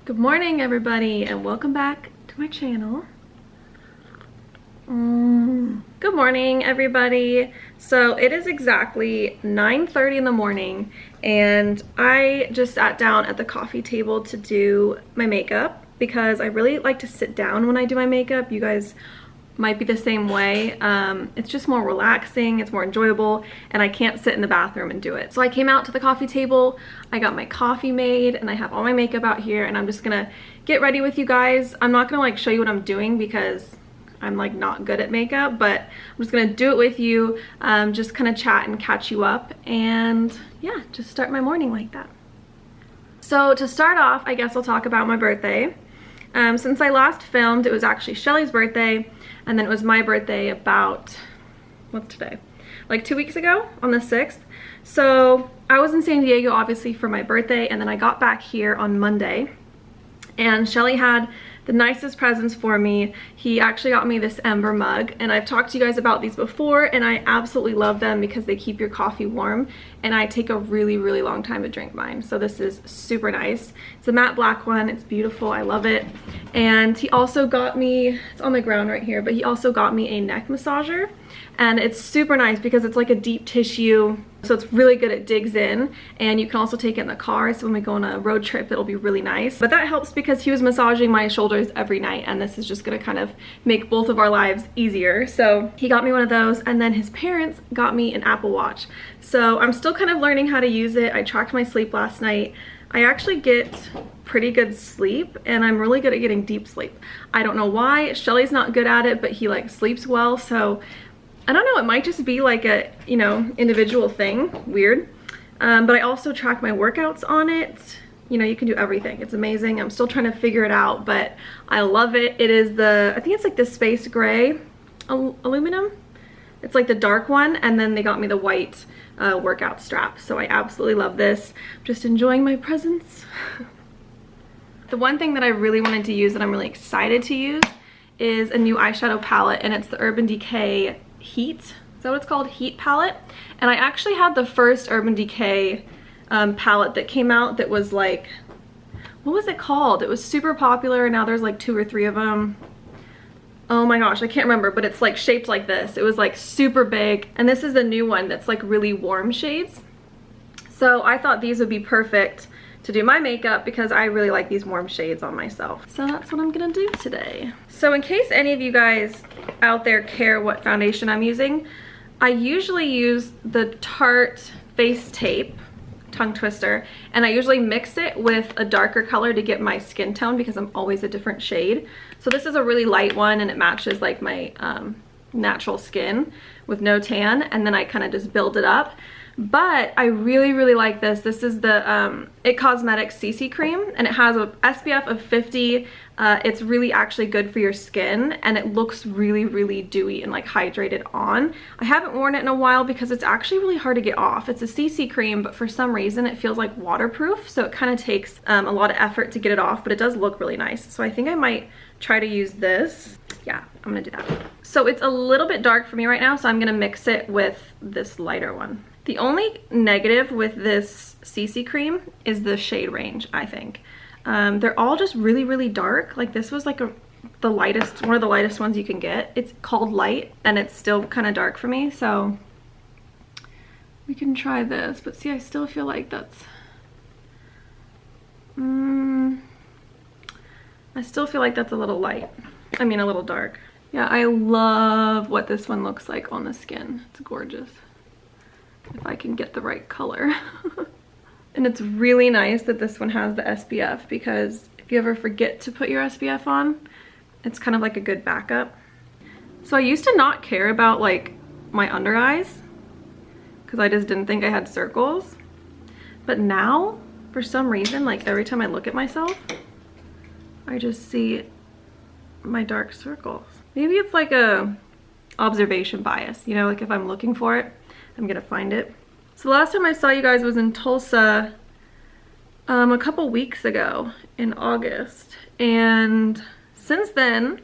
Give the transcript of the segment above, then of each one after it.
Good morning, everybody, and welcome back to my channel. Good morning, everybody. So it is exactly 9:30 in the morning, and I just sat down at the coffee table to do my makeup because I really like to sit down when I do my makeup. You guys might be the same way. It's just more relaxing, it's more enjoyable, and I can't sit in the bathroom and do it. So I came out to the coffee table, I got my coffee made, and I have all my makeup out here, and I'm just gonna get ready with you guys. I'm not gonna like show you what I'm doing because I'm like not good at makeup, but I'm just gonna do it with you, just kind of chat and catch you up, and yeah, just start my morning like that. So to start off, I guess I'll talk about my birthday. Since I last filmed, it was actually Shelly's birthday, and then it was my birthday about, what's today? Like 2 weeks ago on the 6th. So I was in San Diego obviously for my birthday, and then I got back here on Monday, and Shelly had the nicest presents for me. He actually got me this Ember mug, and I've talked to you guys about these before, and I absolutely love them because they keep your coffee warm, and I take a really long time to drink mine. So this is super nice. It's a matte black one. It's beautiful. I love it. And he also got me, it's on the ground right here, but he also got me a neck massager, and it's super nice because it's like a deep tissue. So it's really good, it digs in, and you can also take it in the car, so when we go on a road trip it'll be really nice. But that helps because he was massaging my shoulders every night, and this is just gonna kind of make both of our lives easier. So he got me one of those, and then his parents got me an Apple Watch. So I'm still kind of learning how to use it. I tracked my sleep last night. I actually get pretty good sleep, and I'm really good at getting deep sleep. I don't know why. Shelly's not good at it, but he like sleeps well, so I don't know, it might just be like a, you know, individual thing, weird. But I also track my workouts on it. You know, you can do everything. It's amazing. I'm still trying to figure it out, but I love it. It is the, I think it's like the space gray aluminum. It's like the dark one, and then they got me the white workout strap. So I absolutely love this. I'm just enjoying my presents. The one thing that I really wanted to use that I'm really excited to use is a new eyeshadow palette, and it's the Urban Decay Heat. Is that what it's called? Heat palette. And I actually had the first Urban Decay palette that came out that was like, what was it called? It was super popular, and now there's like 2 or 3 of them. Oh my gosh, I can't remember, but it's like shaped like this. It was like super big, and this is the new one that's like really warm shades. So I thought these would be perfect to do my makeup because I really like these warm shades on myself. So that's what I'm gonna do today. So in case any of you guys out there care what foundation I'm using, I usually use the Tarte Face Tape tongue twister, and I usually mix it with a darker color to get my skin tone because I'm always a different shade. So this is a really light one, and it matches like my natural skin with no tan, and then I kind of just build it up. But I really like this. This is the It Cosmetics CC cream, and it has a SPF of 50. It's really actually good for your skin, and it looks really dewy and like hydrated on. I haven't worn it in a while because it's actually really hard to get off. It's a CC cream, but for some reason it feels like waterproof, so it kind of takes a lot of effort to get it off, but it does look really nice. So I think I might try to use this. Yeah, I'm gonna do that. So it's a little bit dark for me right now, so I'm gonna mix it with this lighter one. The only negative with this CC cream is the shade range, I think. They're all just really dark. Like this was like the lightest, one of the lightest ones you can get. It's called light, and it's still kind of dark for me, so we can try this. But see, I still feel like that's, I still feel like that's a little light. I mean, a little dark. Yeah, I love what this one looks like on the skin. It's gorgeous. If I can get the right color. And it's really nice that this one has the SPF, because if you ever forget to put your SPF on, it's kind of like a good backup. So I used to not care about like my under eyes because I just didn't think I had circles. But now, for some reason, like every time I look at myself, I just see my dark circles. Maybe it's like a observation bias, you know, like if I'm looking for it, I'm gonna find it. So last time I saw you guys was in Tulsa a couple weeks ago in August, and since then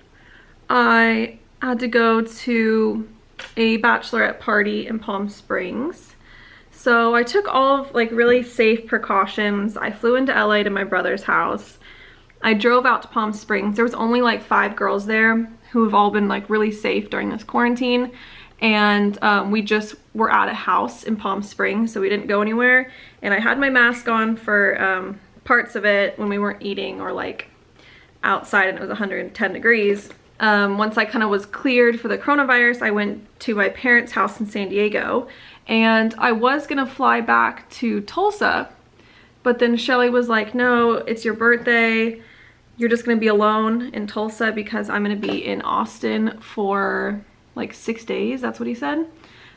I had to go to a bachelorette party in Palm Springs. So I took all of like really safe precautions. I flew into LA to my brother's house. I drove out to Palm Springs. There was only like 5 girls there who have all been like really safe during this quarantine. And we just were at a house in Palm Springs, so we didn't go anywhere. And I had my mask on for parts of it when we weren't eating or like outside and it was 110 degrees. Once I kind of was cleared for the coronavirus, I went to my parents' house in San Diego, and I was gonna fly back to Tulsa, but then Shelly was like, no, it's your birthday. You're just gonna be alone in Tulsa because I'm gonna be in Austin for like 6 days. That's what he said,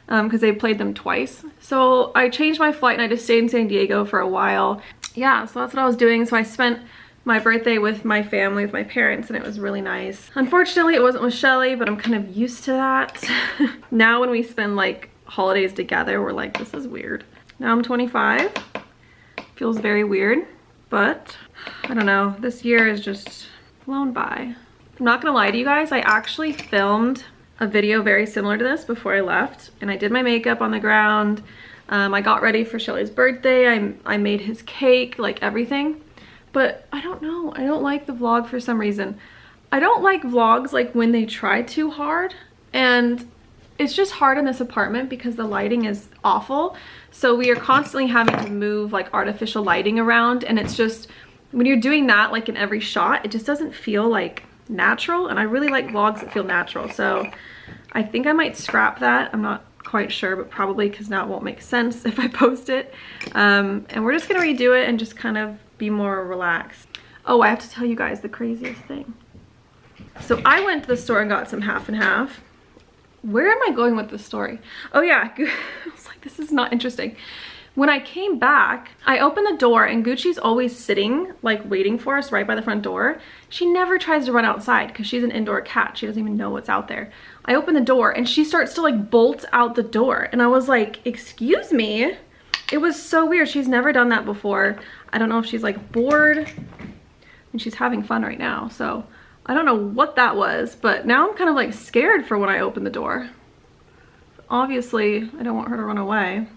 because they played them twice. So I changed my flight and I just stayed in San Diego for a while. Yeah, so that's what I was doing. So I spent my birthday with my family, with my parents, and it was really nice. Unfortunately, it wasn't with Shelly, but I'm kind of used to that. Now when we spend like holidays together, we're like, this is weird. Now I'm 25. Feels very weird, but I don't know. This year is just flown by. I'm not gonna lie to you guys, I actually filmed a video very similar to this before I left, and I did my makeup on the ground. I got ready for Shelly's birthday. I made his cake, like everything. But I don't know, I don't like the vlog for some reason. I don't like vlogs like when they try too hard, and it's just hard in this apartment because the lighting is awful. So we are constantly having to move like artificial lighting around, and it's just, when you're doing that like in every shot, it just doesn't feel like natural, and I really like vlogs that feel natural. So I think I might scrap that. I'm not quite sure, but probably, because now it won't make sense if I post it. And we're just gonna redo it and just kind of be more relaxed. Oh, I have to tell you guys the craziest thing. So I went to the store and got some half and half. Where am I going with this story? Oh yeah, I was like, this is not interesting. When I came back, I opened the door and Gucci's always sitting, like waiting for us right by the front door. She never tries to run outside because she's an indoor cat. She doesn't even know what's out there. I open the door and she starts to like bolt out the door. And I was like, excuse me? It was so weird. She's never done that before. I don't know if she's like bored, and she's having fun right now. So I don't know what that was, but now I'm kind of like scared for when I open the door. Obviously, I don't want her to run away.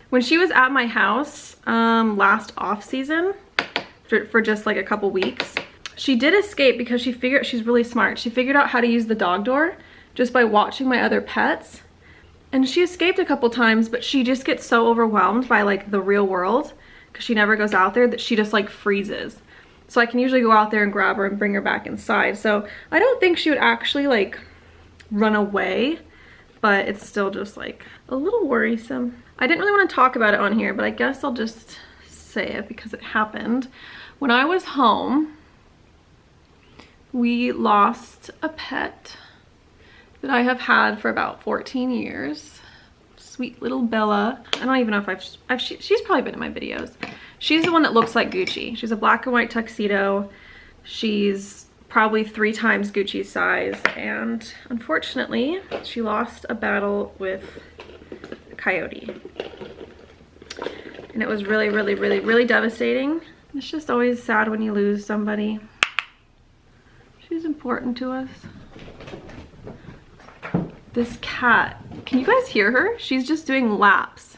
When she was at my house last off season for just like a couple weeks, she did escape because she figured, she's really smart. She figured out how to use the dog door just by watching my other pets. And she escaped a couple times, but she just gets so overwhelmed by like the real world because she never goes out there that she just like freezes. So I can usually go out there and grab her and bring her back inside. So I don't think she would actually like run away, but it's still just like a little worrisome. I didn't really want to talk about it on here, but I guess I'll just say it because it happened. When I was home, we lost a pet that I have had for about 14 years. Sweet little Bella. I don't even know if she's probably been in my videos. She's the one that looks like Gucci. She's a black and white tuxedo. She's probably 3 times Gucci's size, and unfortunately, she lost a battle with a coyote. And it was really, really, really, really devastating. It's just always sad when you lose somebody. She's important to us. This cat, can you guys hear her? She's just doing laps.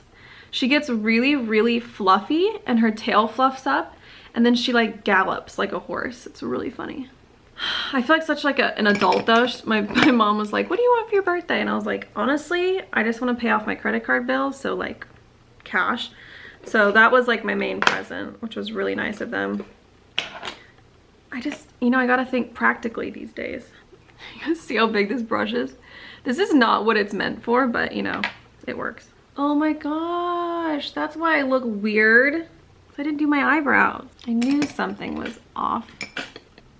She gets really, really fluffy and her tail fluffs up, and then she like gallops like a horse. It's really funny. I feel like such like an adult though. My mom was like, what do you want for your birthday? And I was like, honestly, I just want to pay off my credit card bill, so like cash. So that was like my main present, which was really nice of them. I just, you know, I gotta think practically these days. You guys see how big this brush is? This is not what it's meant for, but you know, it works. Oh my gosh, that's why I look weird. I didn't do my eyebrows. I knew something was off.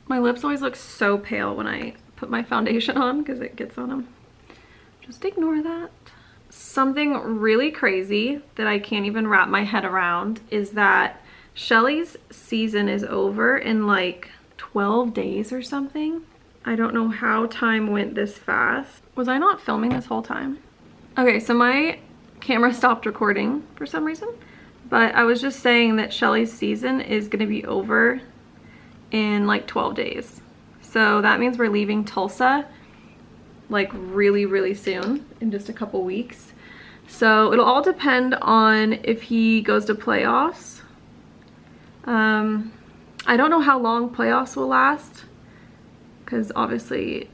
My lips always look so pale when I put my foundation on because it gets on them. Just ignore that. Something really crazy that I can't even wrap my head around is that Shelly's season is over in like 12 days or something. I don't know how time went this fast. Was I not filming this whole time? Okay, so my camera stopped recording for some reason, but I was just saying that Shelly's season is gonna be over in like 12 days. So that means we're leaving Tulsa like really, really soon, in just a couple weeks. So it'll all I don't know how long playoffs will last, because obviously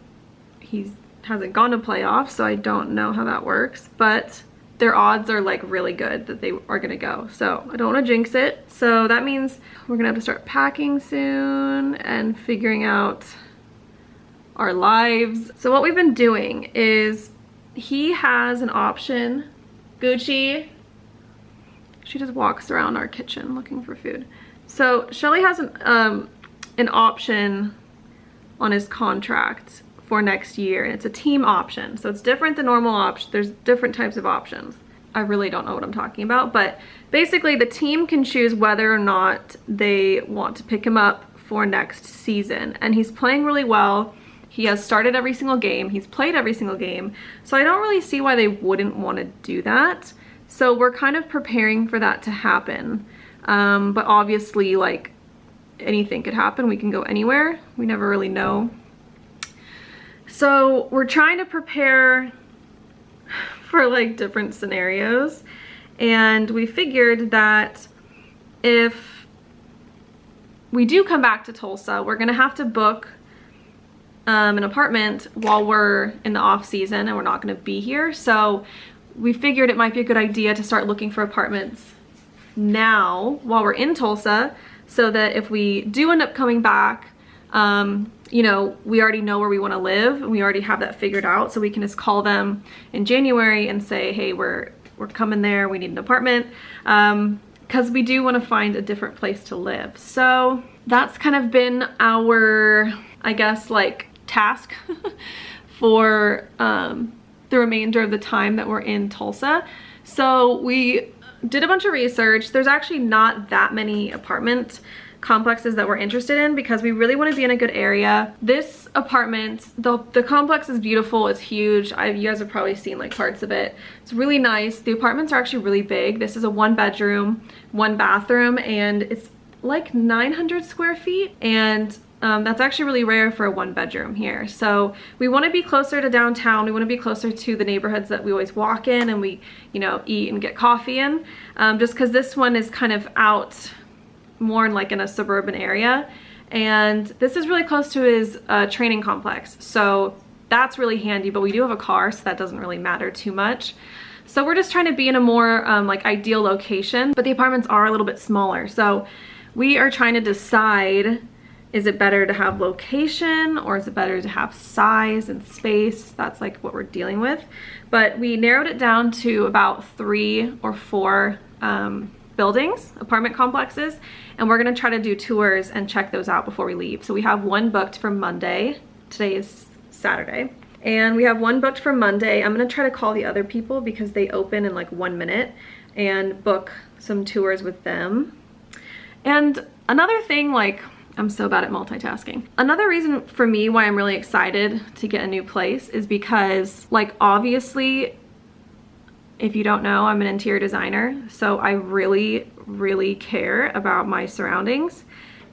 he hasn't gone to playoffs, so I don't know how that works, but their odds are like really good that they are gonna go. So I don't wanna jinx it. So that means we're gonna have to start packing soon and figuring out our lives. So what we've been doing is he has an option. Gucci, she just walks around our kitchen looking for food. So Shelly has an option on his contract for next year, and it's a team option. So it's different than normal option. There's different types of options. I really don't know what I'm talking about, but basically the team can choose whether or not they want to pick him up for next season. And he's playing really well. He has started every single game. He's played every single game. So I don't really see why they wouldn't want to do that. So we're kind of preparing for that to happen. But obviously, like, anything could happen. We can go anywhere. We never really know. So we're trying to prepare for like different scenarios, and we figured that if we do come back to Tulsa, we're gonna have to book an apartment while we're in the off season and we're not gonna be here. So we figured it might be a good idea to start looking for apartments now while we're in Tulsa, so that if we do end up coming back, you know, we already know where we want to live and we already have that figured out, so we can just call them in January and say, hey, we're coming there, we need an apartment, because we do want to find a different place to live. So that's kind of been our, I guess, like, task for the remainder of the time that we're in Tulsa. So we did a bunch of research. There's actually not that many apartment complexes that we're interested in, because we really want to be in a good area. This apartment, the complex is beautiful, it's huge. You guys have probably seen like parts of it. It's really nice. The apartments are actually really big. This is a 1-bedroom, 1-bathroom, and it's like 900 square feet, and that's actually really rare for a 1-bedroom here. So we want to be closer to downtown. We want to be closer to the neighborhoods that we always walk in and we, you know, eat and get coffee in, just because this one is kind of out more in a suburban area, and this is really close to his training complex, so that's really handy. But we do have a car, so that doesn't really matter too much. So we're just trying to be in a more like ideal location, but the apartments are a little bit smaller, so we are trying to decide, is it better to have location or is it better to have size and space? That's like what we're dealing with. But we narrowed it down to about 3 or 4 buildings, apartment complexes, and we're gonna try to do tours and check those out before we leave. So we have one booked for Monday. Today is Saturday. And we have one booked for Monday. I'm gonna try to call the other people because they open in like 1 minute, and book some tours with them. And another thing, like, I'm so bad at multitasking. Another reason for me why I'm really excited to get a new place is because, like, obviously, if you don't know, I'm an interior designer, so I really, really care about my surroundings.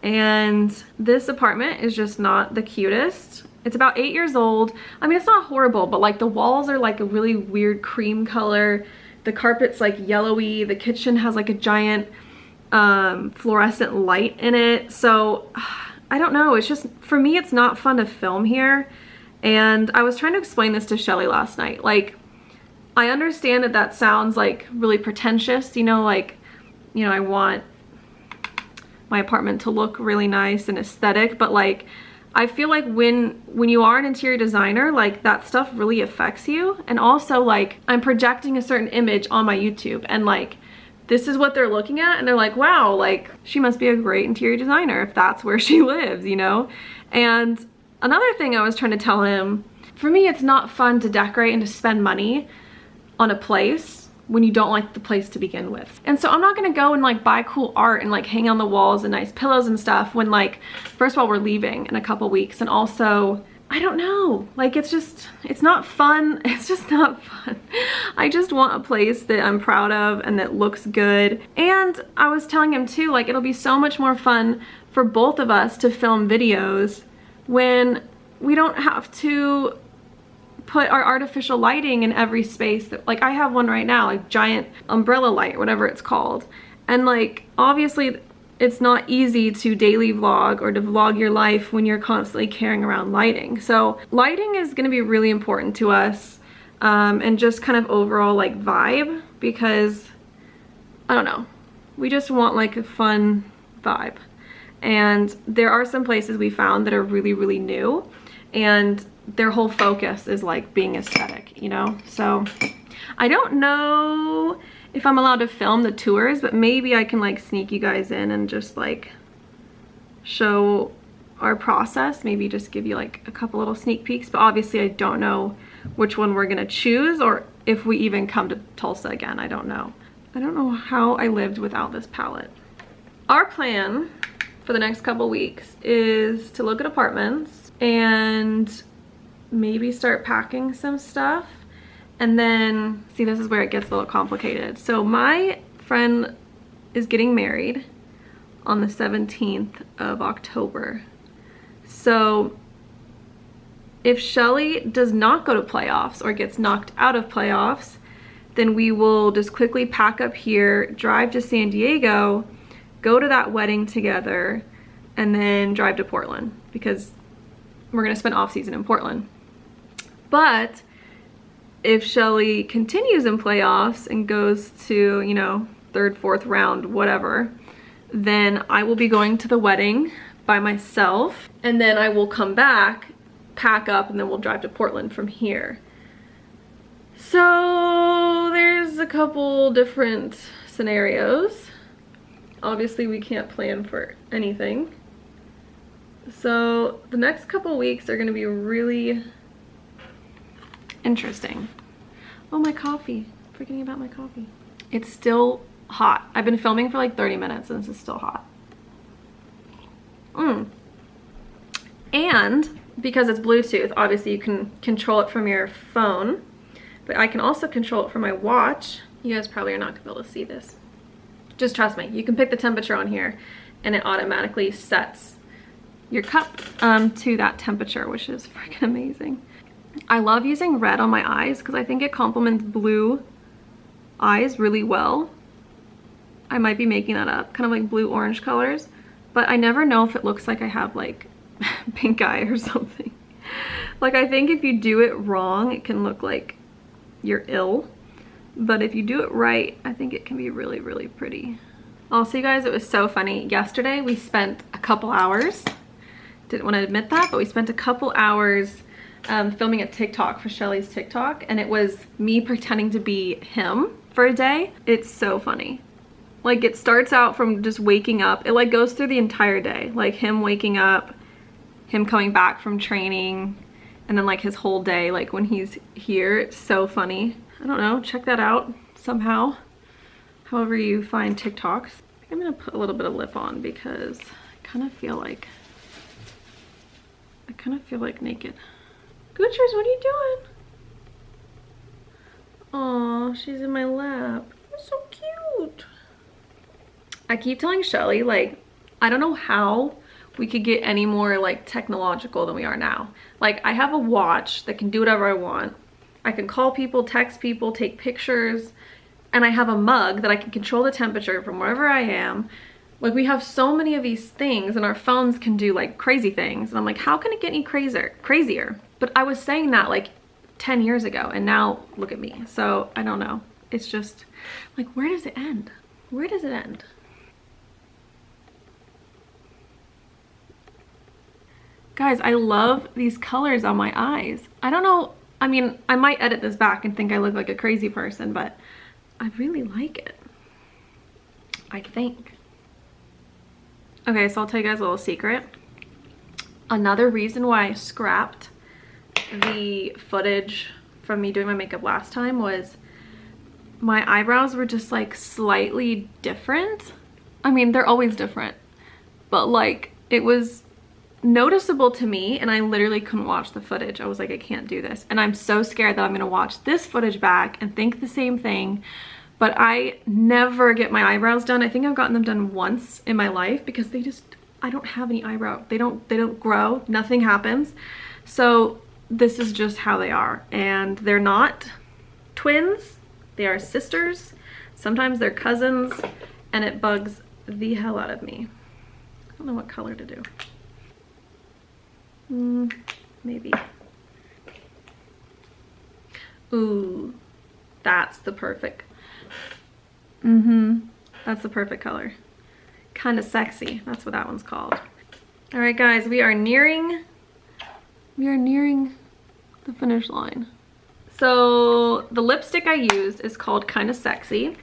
And this apartment is just not the cutest. It's about 8 years old. I mean, it's not horrible, but like the walls are like a really weird cream color. The carpet's like yellowy. The kitchen has like a giant fluorescent light in it. So I don't know, it's just, for me, it's not fun to film here. And I was trying to explain this to Shelly last night. Like, I understand that that sounds like really pretentious, you know, like, you know, I want my apartment to look really nice and aesthetic, but like, I feel like when you are an interior designer, like, that stuff really affects you. And also, like, I'm projecting a certain image on my YouTube, and like, this is what they're looking at, and they're like, wow, like, she must be a great interior designer if that's where she lives, you know? And another thing I was trying to tell him, for me, it's not fun to decorate and to spend money on a place when you don't like the place to begin with. And so I'm not gonna go and like buy cool art and like hang on the walls and nice pillows and stuff when, like, first of all, we're leaving in a couple weeks, and also, I don't know, like, it's not fun. It's just not fun. I just want a place that I'm proud of and that looks good. And I was telling him too, like, it'll be so much more fun for both of us to film videos when we don't have to put our artificial lighting in every space. That, like, I have one right now, like giant umbrella light, whatever it's called. And like, obviously it's not easy to daily vlog or to vlog your life when you're constantly carrying around lighting. So lighting is going to be really important to us, and just kind of overall like vibe, because I don't know, we just want like a fun vibe. And there are some places we found that are really, really new, and their whole focus is like being aesthetic, you know? So I don't know if I'm allowed to film the tours, but maybe I can like sneak you guys in and just like show our process, maybe just give you like a couple little sneak peeks. But obviously I don't know which one we're gonna choose, or if we even come to Tulsa again. I don't know how I lived without this palette. Our plan for the next couple weeks is to look at apartments and maybe start packing some stuff. And then, see, this is where it gets a little complicated. So my friend is getting married on the 17th of October. So if Shelly does not go to playoffs or gets knocked out of playoffs, then we will just quickly pack up here, drive to San Diego, go to that wedding together, and then drive to Portland, because we're gonna spend off season in Portland. But if Shelly continues in playoffs and goes to, you know, third, fourth round, whatever, then I will be going to the wedding by myself, and then I will come back, pack up, and then we'll drive to Portland from here. So there's a couple different scenarios. Obviously we can't plan for anything. So the next couple weeks are gonna be really interesting. Oh, my coffee. Forgetting about my coffee. It's still hot. I've been filming for like 30 minutes and this is still hot. And because it's Bluetooth, obviously you can control it from your phone, but I can also control it from my watch. You guys probably are not gonna be able to see this. Just trust me. You can pick the temperature on here and it automatically sets your cup to that temperature, which is freaking amazing. I love using red on my eyes because I think it complements blue eyes really well. I might be making that up, kind of like blue orange colors, but I never know if it looks like I have like pink eye or something. Like, I think if you do it wrong, it can look like you're ill, but if you do it right, I think it can be really, really pretty. Also, you guys, it was so funny. Yesterday we spent a couple hours, didn't want to admit that, but we spent a couple hours filming a TikTok for Shelly's TikTok, and it was me pretending to be him for a day. It's so funny. Like, it starts out from just waking up. It like goes through the entire day, like him waking up, him coming back from training, and then like his whole day, like when he's here. It's so funny. I don't know, check that out somehow, however you find TikToks. I think I'm gonna put a little bit of lip on because I kind of feel like naked. Goochers, what are you doing? Oh, she's in my lap. You're so cute. I keep telling Shelly, like, I don't know how we could get any more like technological than we are now. Like, I have a watch that can do whatever I want. I can call people, text people, take pictures, and I have a mug that I can control the temperature from wherever I am. Like, we have so many of these things, and our phones can do like crazy things. And I'm like, how can it get any crazier? But I was saying that like 10 years ago, and now look at me. So I don't know. It's just like, where does it end? Where does it end? Guys, I love these colors on my eyes. I don't know. I mean, I might edit this back and think I look like a crazy person, but I really like it, I think. Okay, so I'll tell you guys a little secret. Another reason why I scrapped the footage from me doing my makeup last time was my eyebrows were just like slightly different. I mean, they're always different, but like it was noticeable to me, and I literally couldn't watch the footage. I was like, I can't do this. And I'm so scared that I'm gonna watch this footage back and think the same thing. But I never get my eyebrows done. I think I've gotten them done once in my life because they just, I don't have any eyebrow. They don't grow, nothing happens. So this is just how they are. And they're not twins, they are sisters. Sometimes they're cousins, and it bugs the hell out of me. I don't know what color to do. Maybe. Ooh, that's the perfect. That's the perfect color. Kind of sexy. That's what that one's called. All right, guys, we are nearing the finish line. So the lipstick I used is called Kind of Sexy,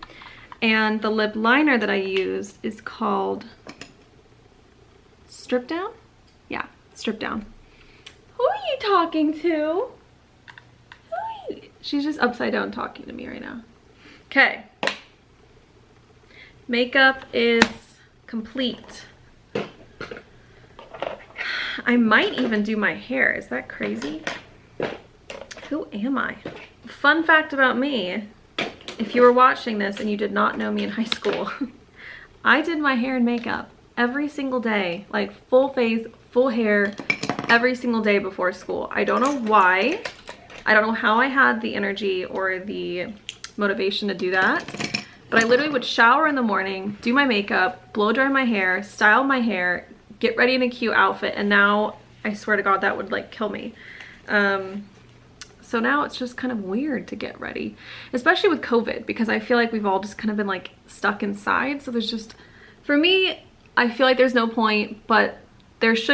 and the lip liner that I used is called Strip Down? Yeah, Strip Down. Who are you talking to? She's just upside down talking to me right now. Okay. Makeup is complete. I might even do my hair. Is that crazy? Who am I? Fun fact about me, if you were watching this and you did not know me in high school, I did my hair and makeup every single day, like full face, full hair, every single day before school. I don't know why. I don't know how I had the energy or the motivation to do that, but I literally would shower in the morning, do my makeup, blow dry my hair, style my hair, get ready in a cute outfit, and now I swear to God that would like kill me. So now it's just kind of weird to get ready, especially with COVID, because I feel like we've all just kind of been like stuck inside. So there's just, for me, I feel like there's no point, but there is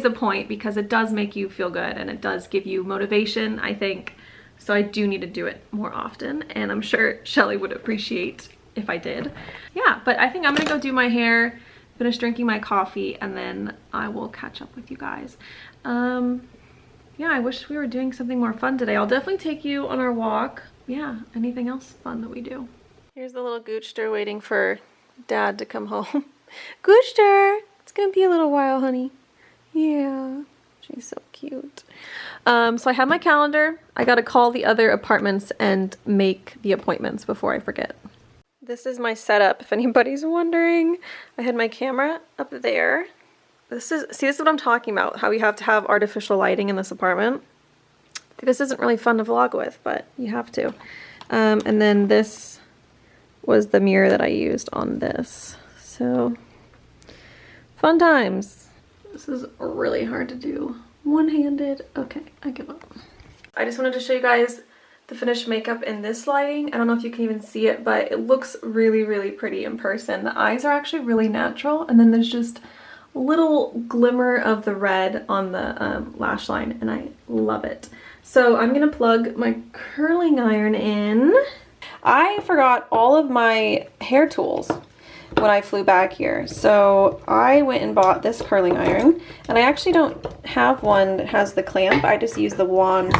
a point, because it does make you feel good and it does give you motivation, I think. So I do need to do it more often, and I'm sure Shelly would appreciate if I did. Yeah, but I think I'm gonna go do my hair, finish drinking my coffee, and then I will catch up with you guys. Yeah, I wish we were doing something more fun today. I'll definitely take you on our walk. Yeah, anything else fun that we do. Here's the little Goochster waiting for Dad to come home. Goochster, it's gonna be a little while, honey. Yeah, she's so cute. So I have my calendar. I gotta call the other apartments and make the appointments before I forget. This is my setup, if anybody's wondering. I had my camera up there. This is what I'm talking about, how you have to have artificial lighting in this apartment. This isn't really fun to vlog with, but you have to. And then this was the mirror that I used on this. So, fun times. This is really hard to do. One-handed. Okay, I give up. I just wanted to show you guys the finished makeup in this lighting. I don't know if you can even see it, but it looks really, really pretty in person. The eyes are actually really natural, and then there's just a little glimmer of the red on the lash line, and I love it. So I'm gonna plug my curling iron in. I forgot all of my hair tools when I flew back here, so I went and bought this curling iron, and I actually don't have one that has the clamp. I just use the wand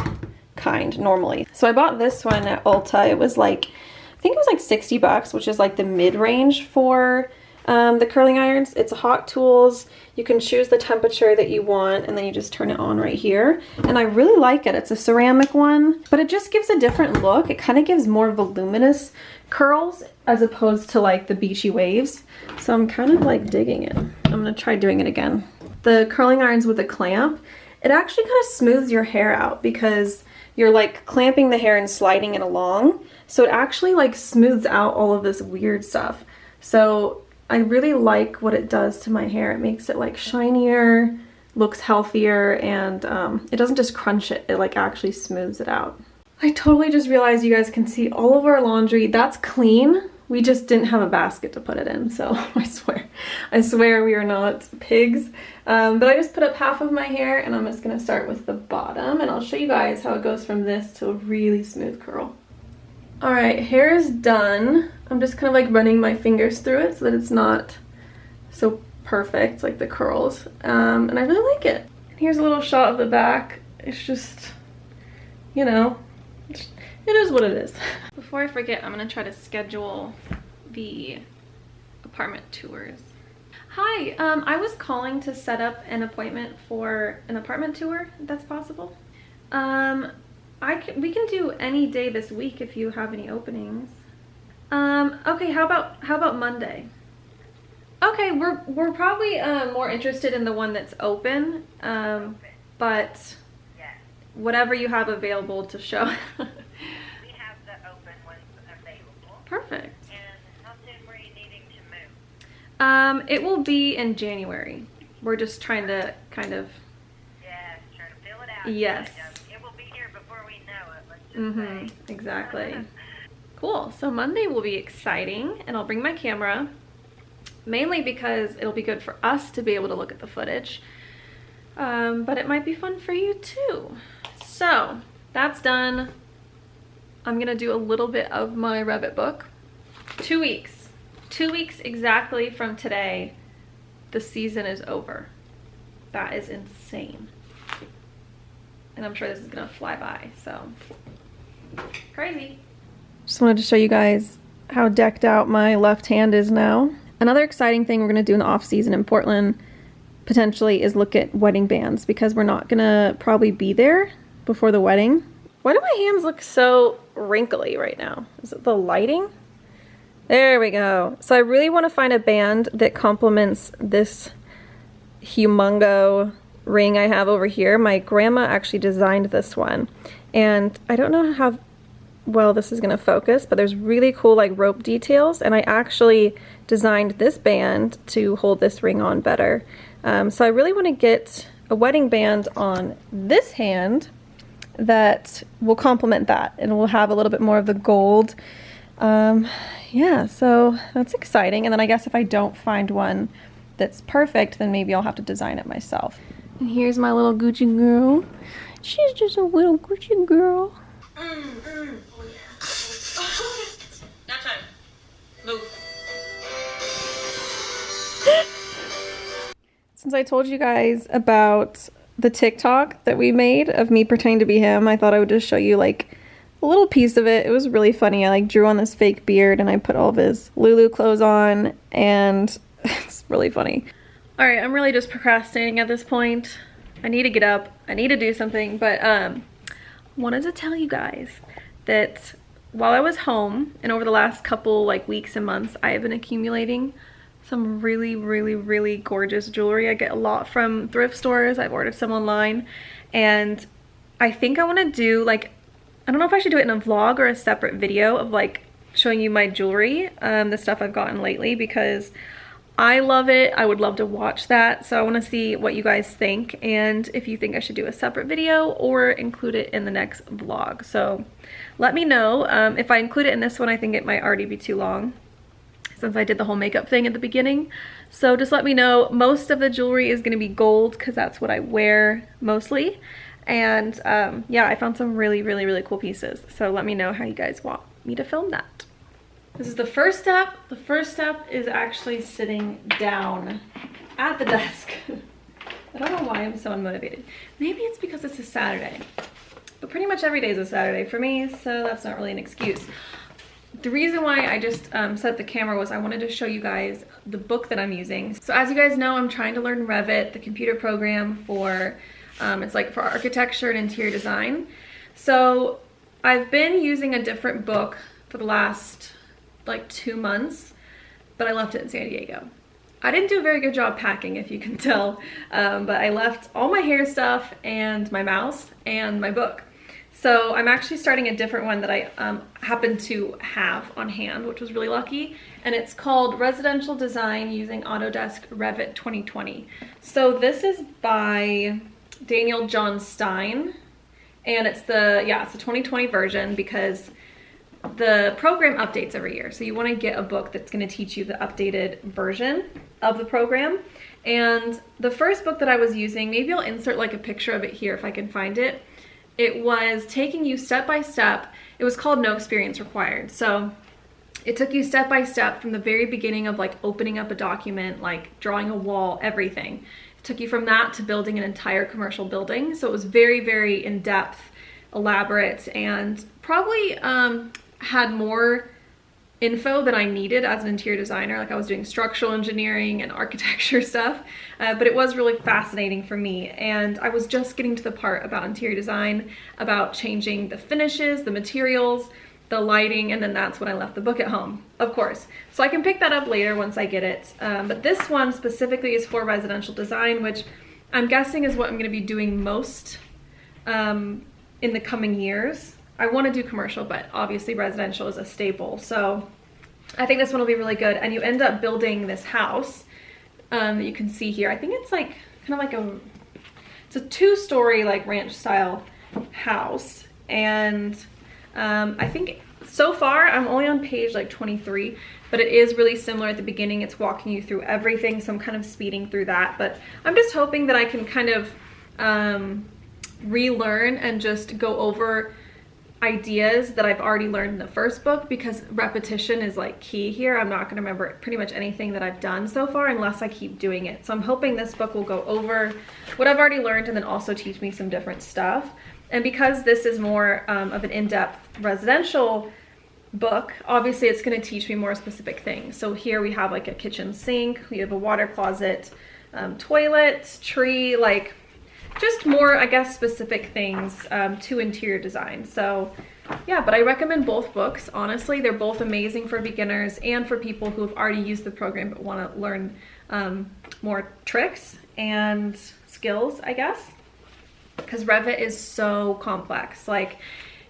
kind normally. So I bought this one at Ulta. It was like, I think it was like 60 bucks, which is like the mid-range for the curling irons. It's Hot Tools. You can choose the temperature that you want, and then you just turn it on right here. And I really like it. It's a ceramic one, but it just gives a different look. It kind of gives more voluminous curls as opposed to like the beachy waves. So I'm kind of like digging it. I'm gonna try doing it again. The curling irons with a clamp, it actually kind of smooths your hair out because you're like clamping the hair and sliding it along. So it actually like smooths out all of this weird stuff. So I really like what it does to my hair. It makes it like shinier, looks healthier, and it doesn't just crunch it, it like actually smooths it out. I totally just realized you guys can see all of our laundry. That's clean. We just didn't have a basket to put it in, so I swear we are not pigs. But I just put up half of my hair, and I'm just gonna start with the bottom, and I'll show you guys how it goes from this to a really smooth curl. All right, hair is done. I'm just kind of like running my fingers through it so that it's not so perfect, like the curls. And I really like it. And here's a little shot of the back. It's just, you know, it is what it is. Before I forget, I'm gonna try to schedule the apartment tours. Hi, I was calling to set up an appointment for an apartment tour, if that's possible. We can do any day this week if you have any openings. Okay, how about Monday? Okay, we're probably more interested in the one that's open, but whatever you have available to show. We have the open ones available. Perfect. And how soon were you needing to move? It will be in January. We're just trying to kind of... Yes, try to fill it out. Yes. It will be here before we know it, let's just say. Exactly. Cool. So Monday will be exciting, and I'll bring my camera, mainly because it'll be good for us to be able to look at the footage. But it might be fun for you too. So that's done. I'm gonna do a little bit of my Revit book. 2 weeks. 2 weeks exactly from today, the season is over. That is insane. And I'm sure this is gonna fly by, so crazy. Just wanted to show you guys how decked out my left hand is now. Another exciting thing we're gonna do in the off season in Portland potentially is look at wedding bands, because we're not gonna probably be there before the wedding. Why do my hands look so wrinkly right now? Is it the lighting? There we go. So I really want to find a band that complements this humongo ring I have over here. My grandma actually designed this one, and I don't know how well this is going to focus, but there's really cool like rope details, and I actually designed this band to hold this ring on better. So I really want to get a wedding band on this hand that will complement that, and will have a little bit more of the gold. Yeah, so that's exciting. And then I guess if I don't find one that's perfect, then maybe I'll have to design it myself. And here's my little Gucci girl. She's just a little Gucci girl. Oh yeah. Nap time. Move. Since I told you guys about the TikTok that we made of me pretending to be him, I thought I would just show you like a little piece of it. It was really funny. I like drew on this fake beard and I put all of his Lulu clothes on, and it's really funny. All right, I'm really just procrastinating at this point. I need to get up. I need to do something, but wanted to tell you guys that while I was home and over the last couple like weeks and months, I have been accumulating some really, really, really gorgeous jewelry. I get a lot from thrift stores. I've ordered some online, and I think I want to do like, I don't know if I should do it in a vlog or a separate video of like showing you my jewelry, the stuff I've gotten lately, because I love it. I would love to watch that. So I want to see what you guys think, and if you think I should do a separate video or include it in the next vlog. So let me know. If I include it in this one, I think it might already be too long since I did the whole makeup thing at the beginning. So just let me know. Most of the jewelry is going to be gold because that's what I wear mostly. And yeah, I found some really, really, really cool pieces. So let me know how you guys want me to film that. This is the first step. The first step is actually sitting down at the desk. I don't know why I'm so unmotivated. Maybe it's because it's a Saturday. But pretty much every day is a Saturday for me, so that's not really an excuse. The reason why I just set up the camera was I wanted to show you guys the book that I'm using. So as you guys know, I'm trying to learn Revit, the computer program for it's like for architecture and interior design. So I've been using a different book for the last like 2 months, but I left it in San Diego. I didn't do a very good job packing, if you can tell, but I left all my hair stuff and my mouse and my book. So I'm actually starting a different one that I happen to have on hand, which was really lucky, and it's called Residential Design Using Autodesk Revit 2020. So this is by Daniel John Stein, and it's the 2020 version because the program updates every year. So you want to get a book that's going to teach you the updated version of the program. And the first book that I was using, maybe I'll insert like a picture of it here if I can find it. It was taking you step by step. It was called No Experience Required. So it took you step by step from the very beginning of like opening up a document, like drawing a wall, everything. Took you from that to building an entire commercial building. So it was very, very in-depth, elaborate, and probably had more info than I needed as an interior designer. Like I was doing structural engineering and architecture stuff, but it was really fascinating for me. And I was just getting to the part about interior design, about changing the finishes, the materials, the lighting, and then that's when I left the book at home, of course. So I can pick that up later once I get it. But this one specifically is for residential design, which I'm guessing is what I'm gonna be doing most in the coming years. I wanna do commercial, but obviously residential is a staple. So I think this one will be really good. And you end up building this house that you can see here. I think it's like kind of like it's a 2-story like ranch style house. And I think so far I'm only on page like 23, but it is really similar at the beginning. It's walking you through everything, so I'm kind of speeding through that. But I'm just hoping that I can kind of relearn and just go over ideas that I've already learned in the first book, because repetition is like key here. I'm not going to remember pretty much anything that I've done so far unless I keep doing it. So I'm hoping this book will go over what I've already learned and then also teach me some different stuff. And because this is more of an in-depth residential book, obviously it's going to teach me more specific things. So here we have like a kitchen sink, we have a water closet, toilet, tree, like just more, I guess, specific things to interior design. So yeah, but I recommend both books. Honestly, they're both amazing for beginners and for people who have already used the program but want to learn more tricks and skills, I guess, because Revit is so complex. Like,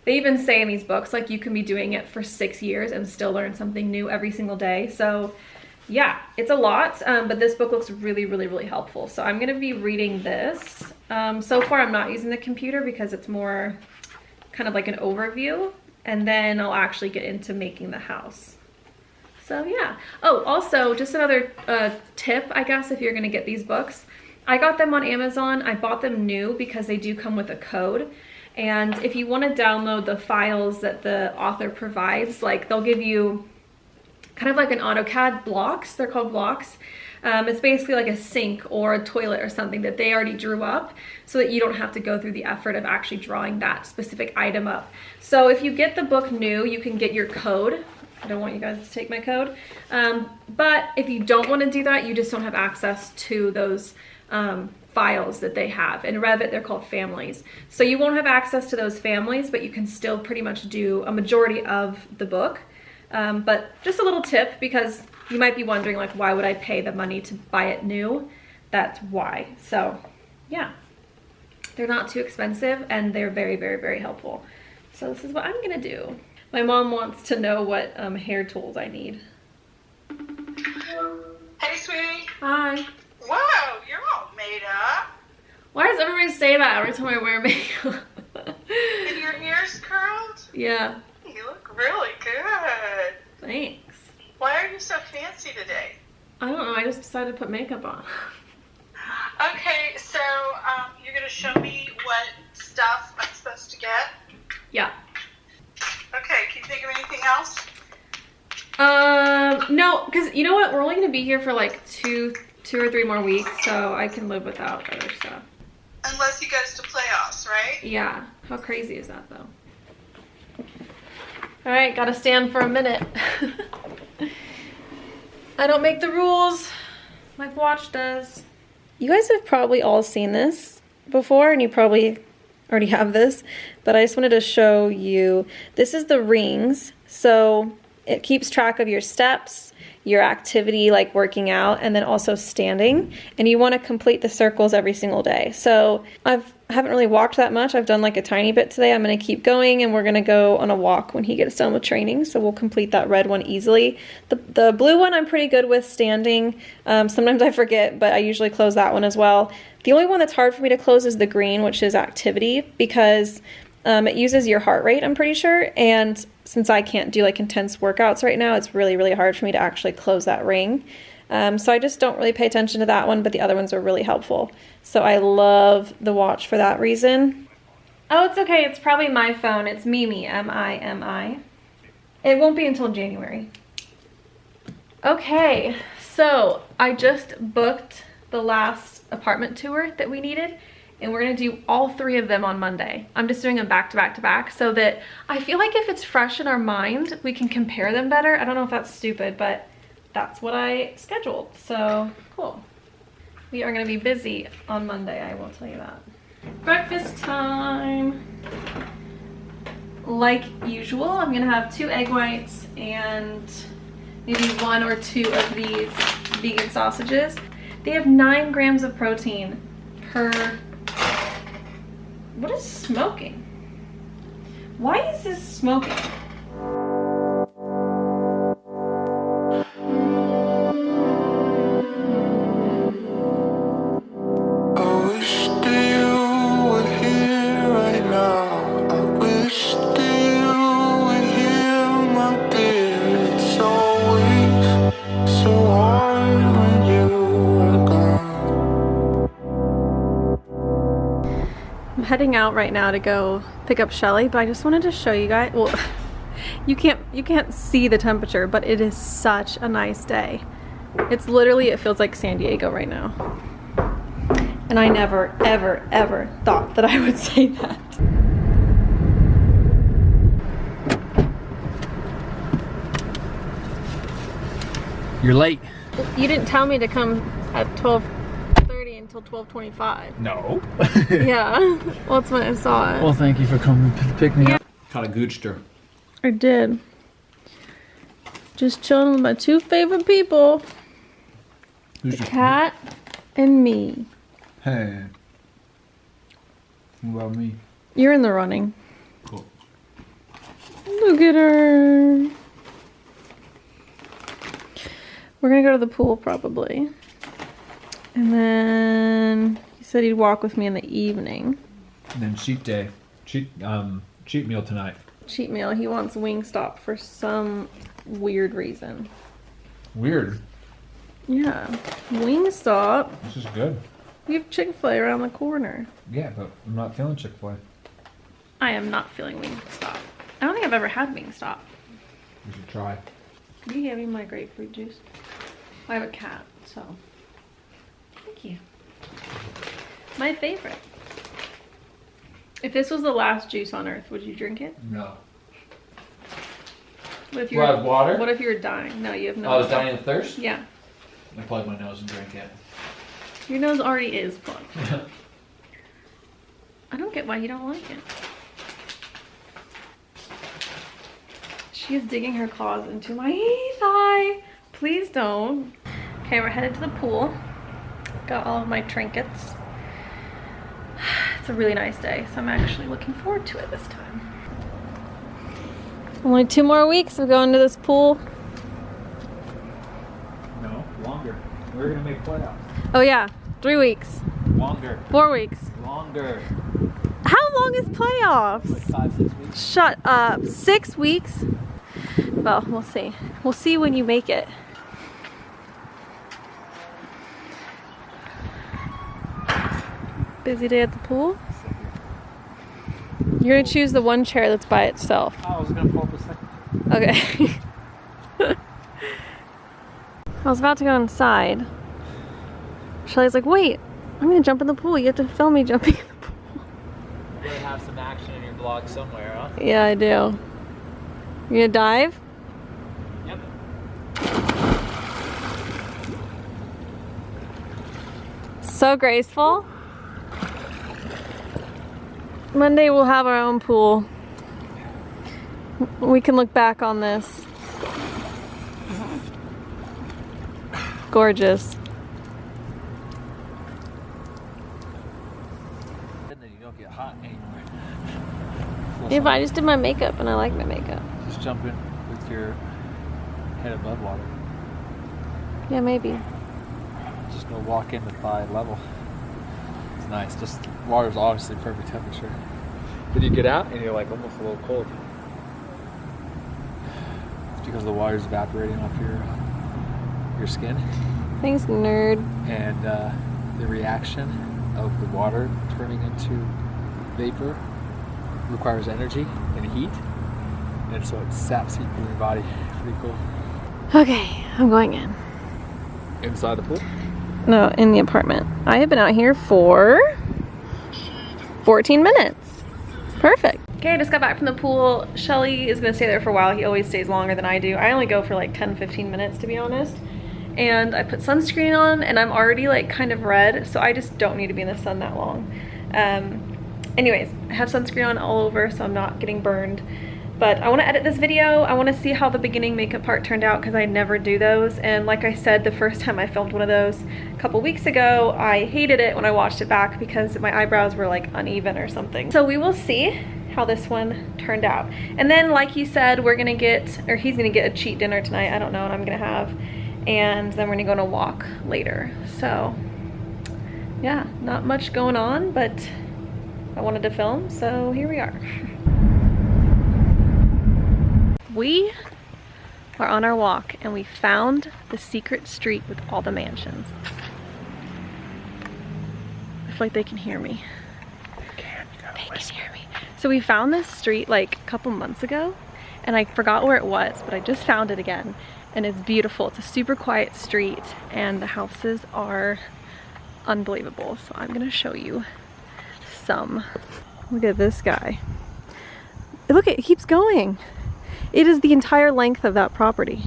they even say in these books, like, you can be doing it for 6 years and still learn something new every single day. So yeah, it's a lot, but this book looks really, really, really helpful. So I'm going to be reading this. So far I'm not using the computer because it's more kind of like an overview, and then I'll actually get into making the house. So yeah. Oh, also just another tip, I guess, if you're going to get these books. I got them on Amazon. I bought them new because they do come with a code. And if you want to download the files that the author provides, like, they'll give you kind of like an AutoCAD blocks. They're called blocks. It's basically like a sink or a toilet or something that they already drew up, so that you don't have to go through the effort of actually drawing that specific item up. So if you get the book new, you can get your code. I don't want you guys to take my code. But if you don't want to do that, you just don't have access to those files that they have. In Revit, they're called families. So you won't have access to those families, but you can still pretty much do a majority of the book. But just a little tip, because you might be wondering, like, why would I pay the money to buy it new? That's why. So yeah, they're not too expensive and they're very, very, very helpful. So this is what I'm gonna do. My mom wants to know what hair tools I need. Hey, sweetie. Hi. Whoa, you're all made up. Why does everybody say that every time I wear makeup? And your hair's curled? Yeah. You look really good. Thanks. Why are you so fancy today? I don't know, I just decided to put makeup on. Okay, so you're going to show me what stuff I'm supposed to get? Yeah. Okay, can you think of anything else? No, because you know what? We're only going to be here for like two or three more weeks, so I can live without other stuff. Unless he goes to playoffs, right? Yeah. How crazy is that, though? All right, gotta stand for a minute. I don't make the rules. My watch does. You guys have probably all seen this before, and you probably already have this, but I just wanted to show you. This is the rings. So it keeps track of your steps, your activity, like working out, and then also standing. And you want to complete the circles every single day. So I haven't really walked that much. I've done like a tiny bit today. I'm going to keep going, and we're going to go on a walk when he gets done with training. So we'll complete that red one easily. The blue one I'm pretty good with standing. Sometimes I forget, but I usually close that one as well. The only one that's hard for me to close is the green, which is activity, because it uses your heart rate, I'm pretty sure. And since I can't do like intense workouts right now, it's really, really hard for me to actually close that ring. So I just don't really pay attention to that one, but the other ones are really helpful. So I love the watch for that reason. Oh, it's okay. It's probably my phone. It's Mimi, M-I-M-I. It won't be until January. Okay, so I just booked the last apartment tour that we needed, and we're gonna do all 3 of them on Monday. I'm just doing them back to back to back so that I feel like if it's fresh in our mind, we can compare them better. I don't know if that's stupid, but that's what I scheduled. So cool. We are gonna be busy on Monday, I will tell you that. Breakfast time. Like usual, I'm gonna have 2 egg whites and maybe 1 or 2 of these vegan sausages. They have 9 grams of protein per. What is smoking? Why is this smoking? I'm heading out right now to go pick up Shelly, but I just wanted to show you guys. Well, you can't see the temperature, but it is such a nice day. It's literally, it feels like San Diego right now. And I never, ever, ever thought that I would say that. You're late. You didn't tell me to come at 12:30 until 12:25. No. Yeah, well, that's when I saw it. Well, thank you for coming to pick me up. Caught a goochster. I did. Just chilling with my two favorite people. Who's the cat and me. Hey. What about me? You're in the running. Cool. Look at her. We're gonna go to the pool probably. And then he said he'd walk with me in the evening. And then cheat day. Cheat meal tonight. Cheat meal. He wants Wingstop for some weird reason. Weird. Yeah. Wingstop. This is good. We have Chick-fil-A around the corner. Yeah, but I'm not feeling Chick-fil-A. I am not feeling Wingstop. I don't think I've ever had Wingstop. You should try. Can you hand me my grapefruit juice? I have a cat, so. Thank you. My favorite. If this was the last juice on earth, would you drink it? No. What if Do I have water? What if you were dying? No, you have no. I was dying of thirst? Yeah. I plug my nose and drink it. Your nose already is plugged. I don't get why you don't like it. She is digging her claws into my thigh. Please don't. Okay, we're headed to the pool. Got all of my trinkets. It's a really nice day, so I'm actually looking forward to it this time. Only 2 more weeks of going to this pool. No, longer. We're gonna make playoffs. Oh yeah, 3 weeks. Longer. 4 weeks. Longer. How long is playoffs? Like 5, 6 weeks. Shut up. 6 weeks? Well, we'll see. We'll see when you make it. Busy day at the pool? You're gonna choose the one chair that's by itself. I was gonna pull up a second. Okay. I was about to go inside. Shelly's like, wait, I'm gonna jump in the pool. You have to film me jumping in the pool. You better have some action in your vlog somewhere, huh? Yeah, I do. You gonna dive? Yep. So graceful. Monday we'll have our own pool. We can look back on this. Gorgeous. And then you don't get hot anymore. Yeah, but I just did my makeup and I like my makeup. Just jump in with your head above water. Yeah, maybe. Just go walk in with thigh level. It's nice. Just water's obviously perfect temperature. But you get out and you're like almost a little cold. It's because the water's evaporating off your skin. Thanks, nerd. And the reaction of the water turning into vapor requires energy and heat. And so it saps heat from your body. Pretty cool. Okay, I'm going in. Inside the pool? No, in the apartment. I have been out here for 14 minutes. Perfect. Okay, I just got back from the pool. Shelly is gonna stay there for a while. He always stays longer than I do. I only go for like 10-15 minutes, to be honest. And I put sunscreen on and I'm already like kind of red, so I just don't need to be in the sun that long. Anyways, I have sunscreen on all over so I'm not getting burned. But I want to edit this video. I want to see how the beginning makeup part turned out because I never do those. And like I said, the first time I filmed one of those a couple weeks ago, I hated it when I watched it back because my eyebrows were like uneven or something. So we will see how this one turned out. And then like he said, we're gonna get, or he's gonna get a cheat dinner tonight. I don't know what I'm gonna have. And then we're gonna go on a walk later. So yeah, not much going on, but I wanted to film, so here we are. We are on our walk and we found the secret street with all the mansions. I feel like they can hear me. They can't. They can hear me. So we found this street like a couple months ago, and I forgot where it was, but I just found it again. And it's beautiful. It's a super quiet street, and the houses are unbelievable. So I'm gonna show you some. Look at this guy. Look, it keeps going. It is the entire length of that property.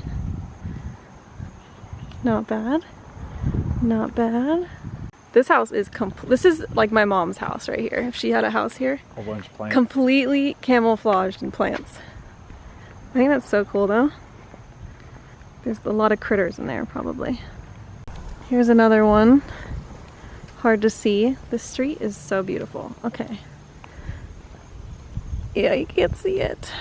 Not bad. Not bad. This house is this is like my mom's house right here. If she had a house here. A bunch of plants. Completely camouflaged in plants. I think that's so cool though. There's a lot of critters in there probably. Here's another one. Hard to see. This street is so beautiful. Okay. Yeah, you can't see it.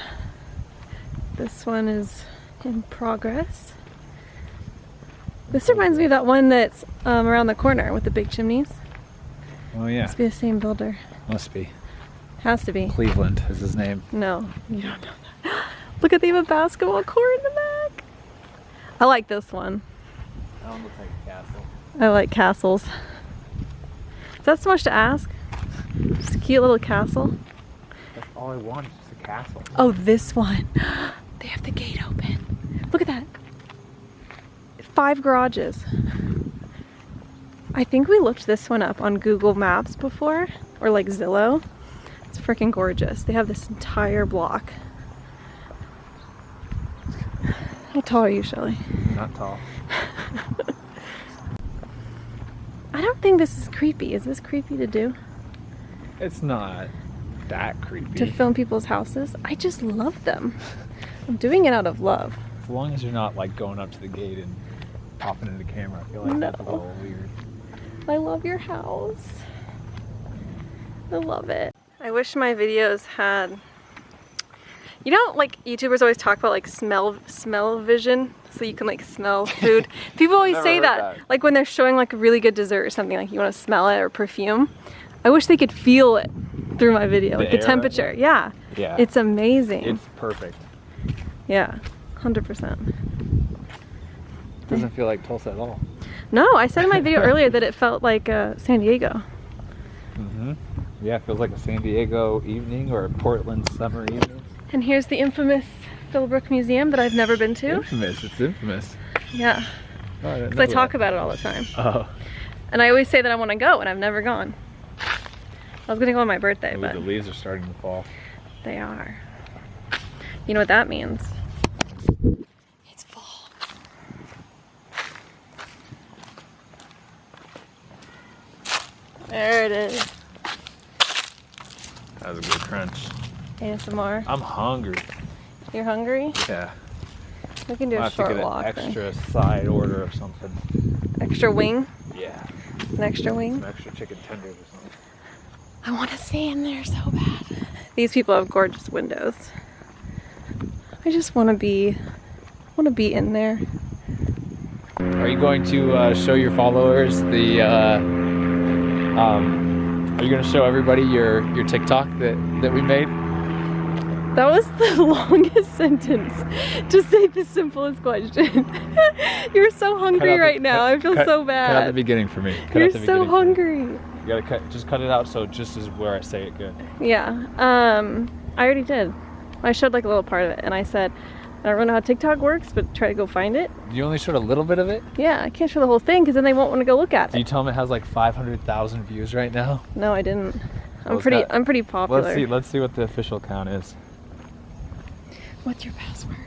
This one is in progress. This reminds me of that one that's around the corner with the big chimneys. Oh yeah. Must be the same builder. Must be. Has to be. Cleveland is his name. No, you don't know that. Look at, they have a basketball court in the back. I like this one. That one looks like a castle. I like castles. Is that so much to ask? Just a cute little castle. That's all I want is just a castle. Oh, this one. They have the gate open. Look at that. 5 garages. I think we looked this one up on Google Maps before, or like Zillow. It's freaking gorgeous. They have this entire block. How tall are you, Shelly? Not tall. I don't think this is creepy. Is this creepy to do? It's not that creepy. To film people's houses? I just love them. I'm doing it out of love. As long as you're not like going up to the gate and popping in the camera. I feel like that's a little weird. I love your house. I love it. I wish my videos had, you know, like YouTubers always talk about like smell vision, so you can like smell food. People always say that, like when they're showing like a really good dessert or something, like you want to smell it or perfume. I wish they could feel it through my video, like the temperature. Yeah. Yeah. It's amazing. It's perfect. Yeah, 100%. Doesn't feel like Tulsa at all. No, I said in my video earlier that it felt like San Diego. Mm-hmm. Yeah, it feels like a San Diego evening or a Portland summer evening. And here's the infamous Philbrook Museum that I've never been to. Infamous, it's infamous. Yeah, Oh, because I talk about it all the time. Oh. And I always say that I want to go, and I've never gone. I was going to go on my birthday, Ooh, but the leaves are starting to fall. they are. You know what that means? It's fall. There it is. That was a good crunch. ASMR. I'm hungry. You're hungry? Yeah. We can do I'll a have to short get walk an then. extra side order of something. Extra wing? Yeah. An extra wing? Some extra chicken tenders or something. I want to stay in there so bad. These people have gorgeous windows. I just want to be in there. Are you going to show your followers the? Are you going to show everybody your TikTok that we made? That was the longest sentence to say the simplest question. You're so hungry right now. I feel so bad. Cut out the beginning for me. You're so hungry. You gotta just cut it out so it just is where I say it good. Yeah. I already did. I showed like a little part of it, and I said, I don't really know how TikTok works, but try to go find it. You only showed a little bit of it? Yeah, I can't show the whole thing because then they won't want to go look at it. Do you tell them it has like 500,000 views right now? No, I didn't. Well, I'm pretty popular. Let's see what the official count is. What's your password?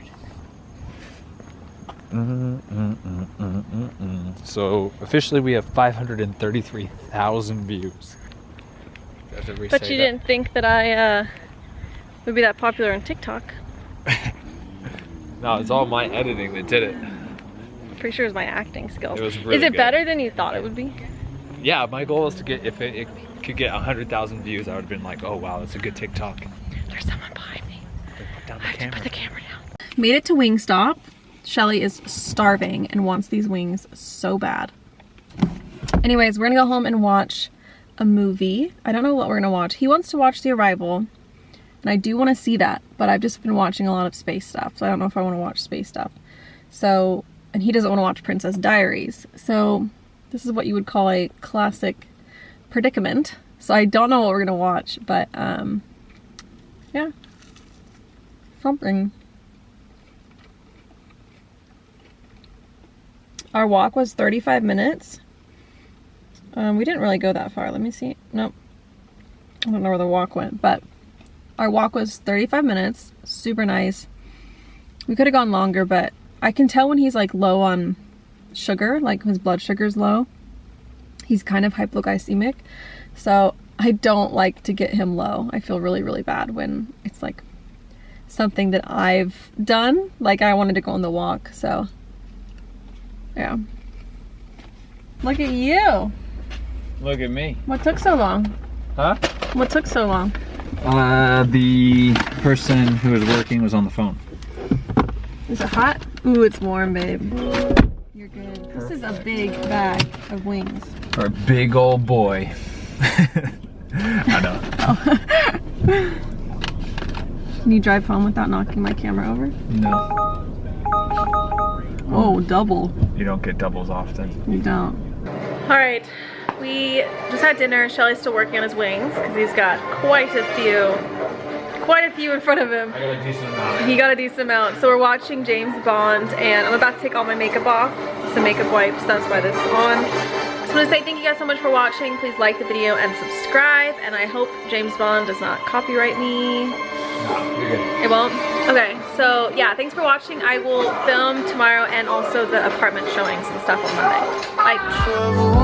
So officially we have 533,000 views. But you didn't think that I would be that popular on TikTok. No, it's all my editing that did it. I'm pretty sure it was my acting skills. It was really Is it good. better than you thought it would be? Yeah, my goal is to get, if it could get 100,000 views, I would have been like, oh wow, that's a good TikTok. There's someone behind me. Put down I the have to camera. put the camera down. Made it to Wingstop. Shelly is starving and wants these wings so bad. Anyways, we're gonna go home and watch a movie. I don't know what we're gonna watch. He wants to watch The Arrival, and I do want to see that, but I've just been watching a lot of space stuff, so I don't know if I want to watch space stuff. So, and he doesn't want to watch Princess Diaries. So, this is what you would call a classic predicament. So I don't know what we're gonna watch, but yeah, something. Our walk was 35 minutes. We didn't really go that far. Let me see. Nope. I don't know where the walk went, but our walk was 35 minutes. Super nice. We could have gone longer, but I can tell when he's like low on sugar, like his blood sugar's low. He's kind of hypoglycemic. So I don't like to get him low. I feel really, really bad when it's like something that I've done. Like I wanted to go on the walk, so yeah. Look at you. Look at me. What took so long? Huh? What took so long? The person who was working was on the phone. Is it hot? Ooh, it's warm, babe. You're good. This is a big bag of wings. For a big old boy. I know. Can you drive home without knocking my camera over? No. Oh, double. You don't get doubles often. You don't. All right, we just had dinner. Shelly's still working on his wings because he's got quite a few in front of him. I got a decent amount. He got a decent amount. So we're watching James Bond, and I'm about to take all my makeup off. Some makeup wipes, that's why this is on. Just want to say thank you guys so much for watching. Please like the video and subscribe, and I hope James Bond does not copyright me. No, you're good. It won't? Okay, so yeah, thanks for watching. I will film tomorrow and also the apartment showings and stuff on Monday. Bye.